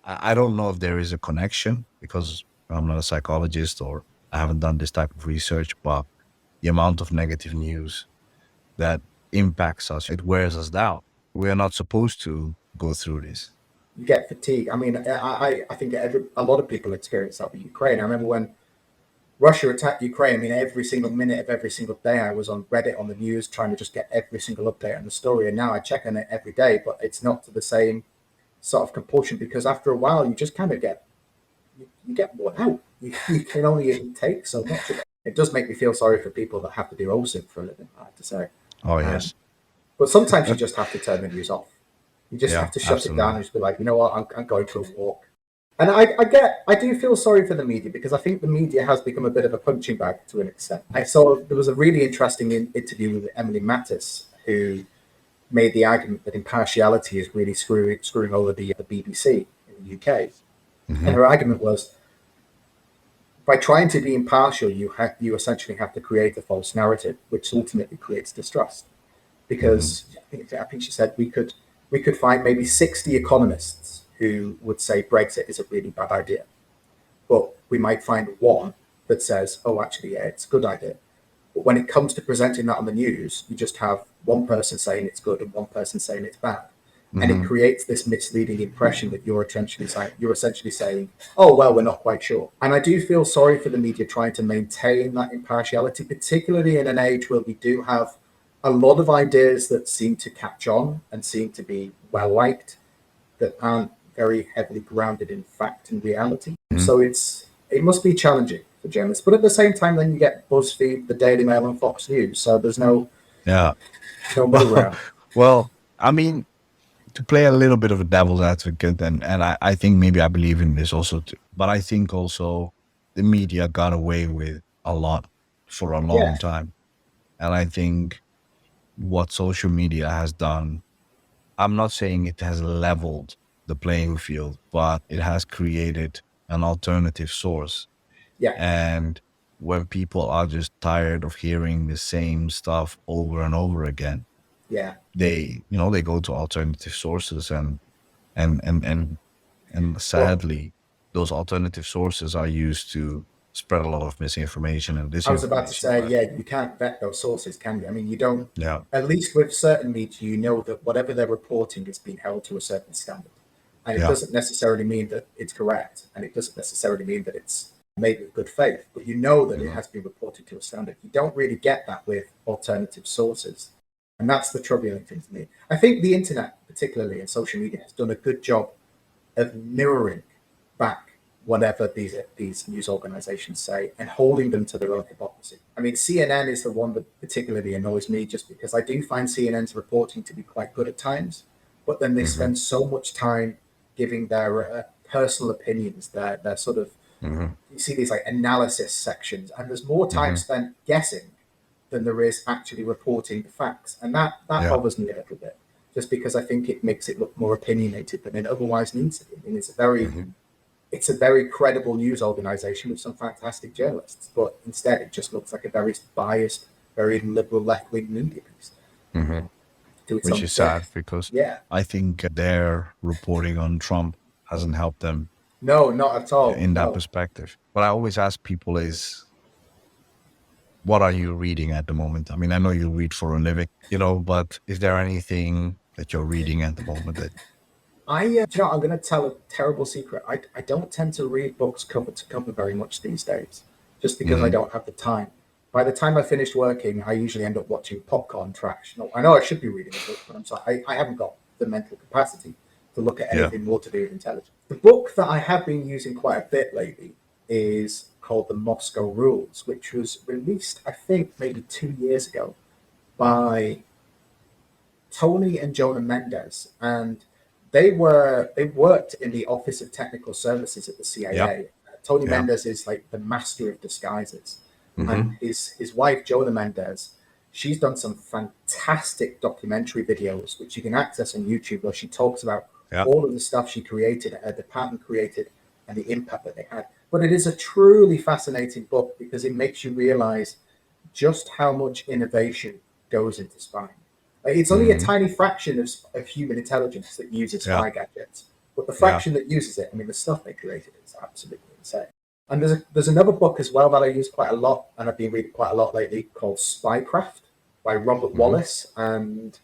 I don't know if there is a connection because I'm not a psychologist or I haven't done this type of research, but the amount of negative news that impacts us, it wears us down. We are not supposed to go through this. You get fatigue. I mean, I think a lot of people experience that with Ukraine. I remember when Russia attacked Ukraine. I mean, every single minute of every single day, I was on Reddit on the news trying to just get every single update on the story. And now I check on it every day, but it's not to the same sort of compulsion because after a while, you just kind of you get worn out. You can only take so much of it. It does make me feel sorry for people that have to do OSINT for a living. I have to say, Oh, um, yes. but sometimes you just have to turn the news off. You just Yeah, have to shut it down absolutely. and just be like, you know what, I'm going for a walk. And I do feel sorry for the media because I think the media has become a bit of a punching bag to an extent. I saw there was a really interesting interview with Emily Mattis who made the argument that impartiality is really screwing over the BBC in the UK. And Hmm. her argument was by trying to be impartial, you essentially have to create a false narrative, which ultimately creates distrust. Hmm. Because I think she said we could find maybe 60 economists who would say Brexit is a really bad idea, but we might find one that says, oh, actually, yeah, it's a good idea. But when it comes to presenting that on the news, you just have one person saying it's good and one person saying it's bad. And it Hmm. creates this misleading impression that you're essentially saying, oh, well, we're not quite sure. And I do feel sorry for the media trying to maintain that impartiality, particularly in an age where we do have a lot of ideas that seem to catch on and seem to be well liked that aren't very heavily grounded in fact and reality. Hmm. So it must be challenging for journalists. But at the same time, then you get BuzzFeed, the Daily Mail, and Fox News. So there's Yeah. no middle Well, ground. well, I mean, to play a little bit of a devil's advocate, and I think maybe I believe in this also too, but I think also the media got away with a lot for a Yeah, long time. And I think what social media has done, I'm not saying it has leveled the playing field, but it has created an alternative source. yeah, And when people are just tired of hearing the same stuff over and over again, yeah. they go to alternative sources, and Well, sadly, those alternative sources are used to spread a lot of misinformation and I was about to disinformation, say, right? yeah, you can't vet those sources, can you? I mean, you don't. Yeah. At least with certain media, you know that whatever they're reporting is being held to a certain standard, and it Yeah. doesn't necessarily mean that it's correct, and it doesn't necessarily mean that it's made with good faith. But you know that it Mhm. has been reported to a standard. You don't really get that with alternative sources, and that's the troubling thing to me. I think the internet, particularly and social media, has done a good job of mirroring back whatever these news organizations say and holding them to their own hypocrisy. I mean, CNN is the one that particularly annoys me just because I do find CNN's reporting to be quite good at times, but then they Mhm. spend so much time giving their personal opinions, their sort of, Mhm. you see these like analysis sections, and there's more time Mhm. spent guessing than there is actually reporting the facts, and that Yeah. bothers me a little bit. Just because I think it makes it look more opinionated than it otherwise needs to be. I mean, Mhm. it's a very credible news organization with some fantastic journalists, but instead it just looks like a very biased, very liberal left wing media piece Mhm. to its Which own. is Yeah, sad because yeah. I think their reporting on Trump hasn't helped them No, not at all. in that No. perspective. What I always ask people is, what are you reading at the moment? I mean, I know you read for a living, but is there anything that you're reading at the moment that? I'm going to tell a terrible secret. I don't tend to read books cover to cover very much these days, just because I Mhm. don't have the time. By the time I finished working, I usually end up watching popcorn trash. No, I know I should be reading a book, but I'm sorry, I haven't got the mental capacity to look at Yeah. anything more to do with intelligence. The book that I have been using quite a bit lately is called The Moscow Rules, which was released, I think, maybe 2 years ago by Tony and Jonah Mendez, and they worked in the Office of Technical Services at the Yeah. CIA. Tony Yeah. Mendez is like the master of disguises, and Hmm. his wife Jonah Mendez, she's done some fantastic documentary videos which you can access on YouTube, where she talks about Yeah. all of the stuff she created, her department created, and the impact that they had. But it is a truly fascinating book because it makes you realize just how much innovation goes into spying. Like, it's only a Hmm. tiny fraction of human intelligence that uses Yeah. spy gadgets, but the Yeah. fraction that uses it, I mean, the stuff they created is absolutely insane. And there's another book as well that I use quite a lot, and I've been reading quite a lot lately, called Spycraft by Hmm. Robert Wallace and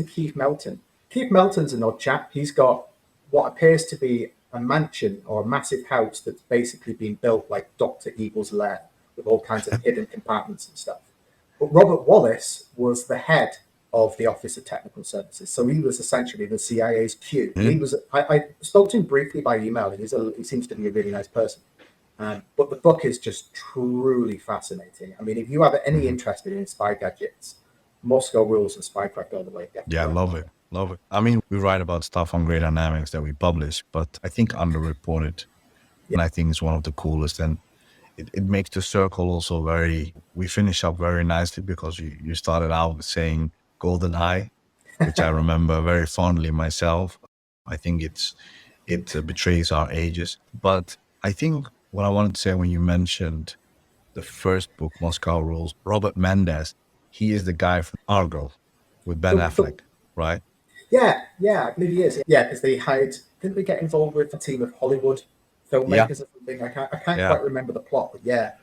Keith Melton. Keith Melton's an odd chap. He's got what appears to be a mansion or a massive house that's basically been built like Dr. Evil's lair with all kinds of hidden compartments and stuff. But Robert Wallace was the head of the Office of Technical Services. So he was essentially the CIA's Q. He Hmm. was. I spoke to him briefly by email, and he seems to be a really nice person. But the book is just truly fascinating. I mean, if you have any Hmm. interest in spy gadgets, Moscow Rules and Spycraft all the way, Yeah, definitely I love recommend. it. Love it. I mean, we write about stuff on Great Dynamics that we publish, but I think underreported. Yeah. And I think it's one of the coolest. And it makes the circle also we finish up very nicely because you started out with saying Golden Eye, which I remember very fondly myself. I think it betrays our ages. But I think what I wanted to say when you mentioned the first book, Moscow Rules, Robert Mendez, he is the guy from Argo with Ben The, Affleck, right? yeah, I believe he is. Yeah, because they hired. Didn't they get involved with a team of Hollywood Yeah, filmmakers or something? I can't yeah. quite remember the plot, but yeah,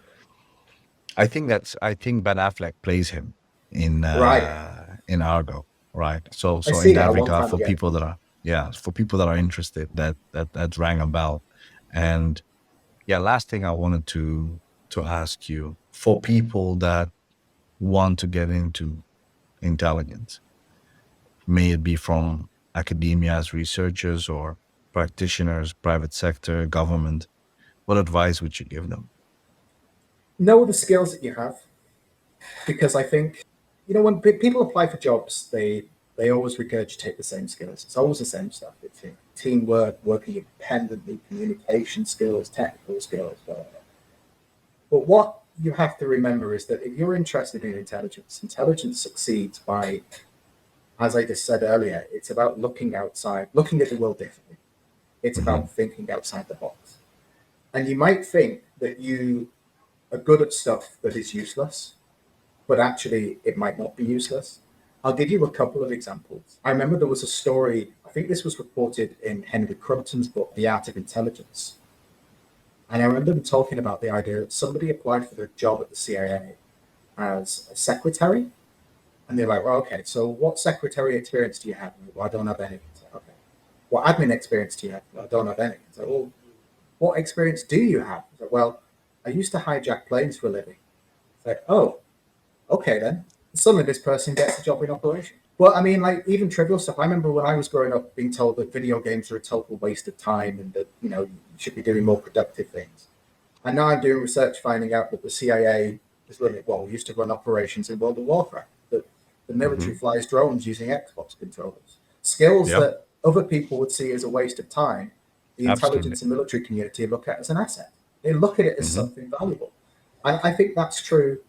I think Ben Affleck plays him right. in Argo, right? I So in seen it that a long regard, time for ago. people that are for people that are interested, that rang a bell. And yeah, last thing I wanted to ask you, for people that want to get into intelligence, may it be from academia as researchers or practitioners, private sector, government, what advice would you give them? Know the skills that you have, because I think when people apply for jobs, they always regurgitate the same skills. It's always the same stuff. It's teamwork, working independently, communication skills, technical skills. But what you have to remember is that if you're interested in intelligence, intelligence succeeds by, as I just said earlier, it's about looking outside, looking at the world differently. It's Hmm. about thinking outside the box. And you might think that you are good at stuff that is useless, but actually it might not be useless. I'll give you a couple of examples. I remember there was a story, I think this was reported in Henry Crumpton's book, The Art of Intelligence. And I remember them talking about the idea that somebody applied for the job at the CIA as a secretary. And they're like, well, okay, so what secretary experience do you have? Like, well, I don't have any. Like, okay. What admin experience do you have? Well, I don't have any. It's like, well, what experience do you have? It's like, well, I used to hijack planes for a living. It's like, oh, okay then. Suddenly this person gets a job in operation. Well, I mean, like even trivial stuff. I remember when I was growing up being told that video games are a total waste of time and that, you should be doing more productive things. And now I'm doing research finding out that the CIA is running, well, used to run operations in World of Warcraft, that the military Hmm. flies drones using Xbox controllers. Skills Yeah, that other people would see as a waste of time, the absolutely. intelligence and military community look at as an asset. They look at it as Hmm. something valuable. And I think that's true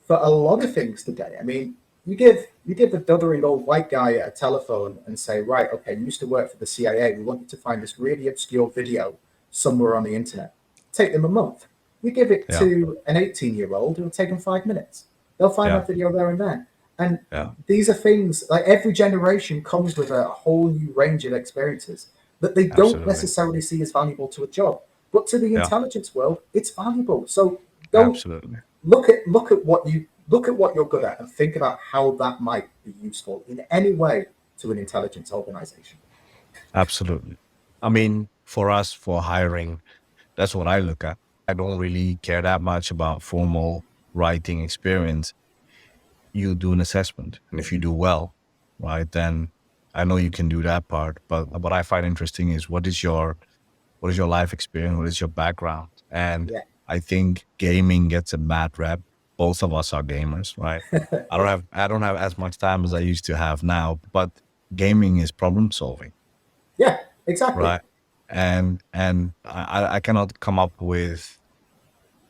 for a lot of things today. I mean, you give a doddering old white guy a telephone and say, right, okay, you used to work for the CIA. We want you to find this really obscure video somewhere on the internet. Take them a month. You give it Yeah, to an 18-year-old, it'll take them 5 minutes. They'll find yeah, that video there and then. And yeah, these are things like every generation comes with a whole new range of experiences that they don't absolutely. necessarily see as valuable to a job. But to the Yeah, intelligence world, it's valuable. So don't absolutely. look at what you're good at and think about how that might be useful in any way to an intelligence organization. Absolutely. I mean, for us, for hiring, that's what I look at. I don't really care that much about formal writing experience. You do an assessment, and if you do well, right, then I know you can do that part. But what I find interesting is what is your life experience, what is your background, and Yeah. I think gaming gets a bad rep. Both of us are gamers, right? I don't have as much time as I used to have now, but gaming is problem solving, Yeah, exactly. right? And I cannot come up with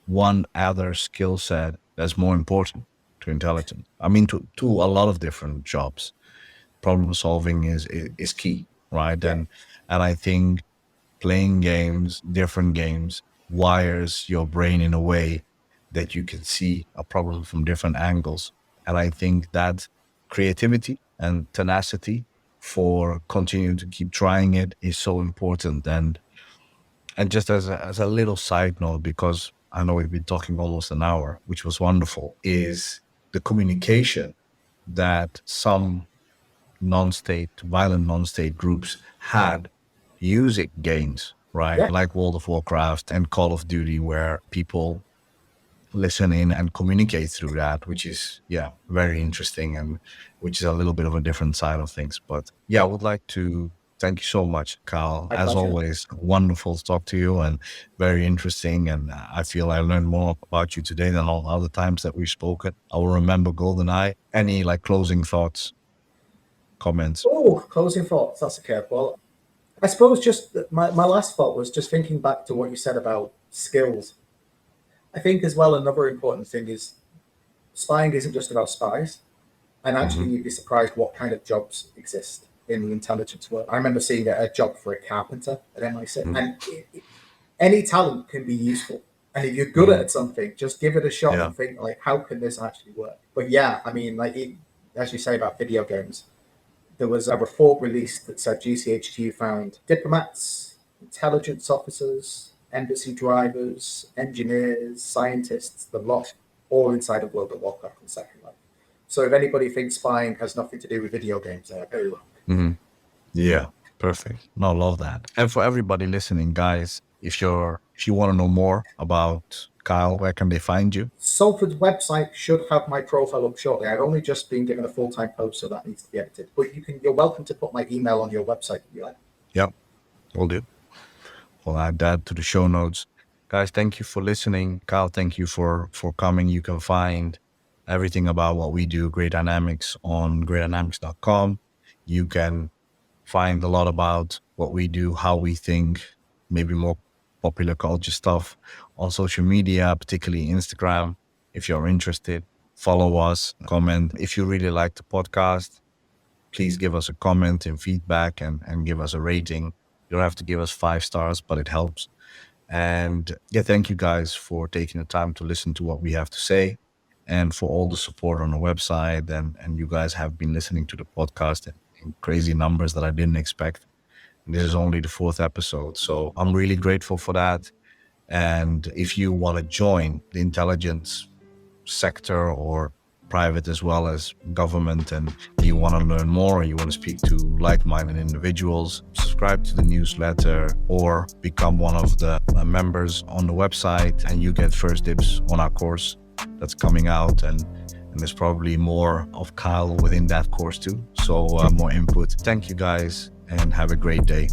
one other skill set that's more important to intelligence. I mean, to a lot of different jobs, problem solving is key, right? Yeah. And I think playing games, different games, wires your brain in a way that you can see a problem from different angles. And I think that creativity and tenacity for continuing to keep trying it is so important. And just as a little side note, because I know we've been talking almost an hour, which was wonderful, is the communication that some violent non-state groups had using games, right? Yeah. Like World of Warcraft and Call of Duty, where people listen in and communicate through that, which is, yeah, very interesting and which is a little bit of a different side of things. But yeah, I would like to thank you so much, Carl. My As pleasure. always, wonderful to talk to you and very interesting. And I feel I learned more about you today than all other times that we've spoken. I will remember GoldenEye. Any like closing thoughts, comments? Oh, closing thoughts. That's a curveball. I suppose just my last thought was just thinking back to what you said about skills. I think as well another important thing is spying isn't just about spies. And actually, Mm-hmm. you'd be surprised what kind of jobs exist in the intelligence world. I remember seeing a job for a carpenter at MI6, Mm-hmm. and any talent can be useful. And if you're good Mm-hmm. at something, just give it a shot Yeah. and think like, how can this actually work? But yeah, I mean, like as you say about video games, there was a report released that said GCHQ found diplomats, intelligence officers, embassy drivers, engineers, scientists, the lot, all inside of World of Warcraft and Second Life. So if anybody thinks spying has nothing to do with video games, they're very wrong. Mm-hmm. Yeah, perfect. No, love that. And for everybody listening, guys, if you want to know more about Kyle, where can they find you? Salford's website should have my profile up shortly. I've only just been given a full-time post, so that needs to be edited. But you're welcome to put my email on your website if you like. Yep, will do. We'll add that to the show notes. Guys, thank you for listening. Kyle, thank you for coming. You can find everything about what we do, Great Dynamics, on greatdynamics.com. You can find a lot about what we do, how we think, maybe more popular culture stuff on social media, particularly Instagram. If you're interested, follow us, comment. If you really like the podcast, please give us a comment and feedback and give us a rating. You don't have to give us 5 stars, but it helps. And yeah, thank you guys for taking the time to listen to what we have to say and for all the support on the website. And you guys have been listening to the podcast in crazy numbers that I didn't expect. And this is only the 4th episode. So I'm really grateful for that. And if you want to join the intelligence sector or private as well as government, and you want to learn more, or you want to speak to like-minded individuals, subscribe to the newsletter or become one of the members on the website, and you get first dibs on our course that's coming out. And there's probably more of Kyle within that course too. So more input. Thank you guys and have a great day.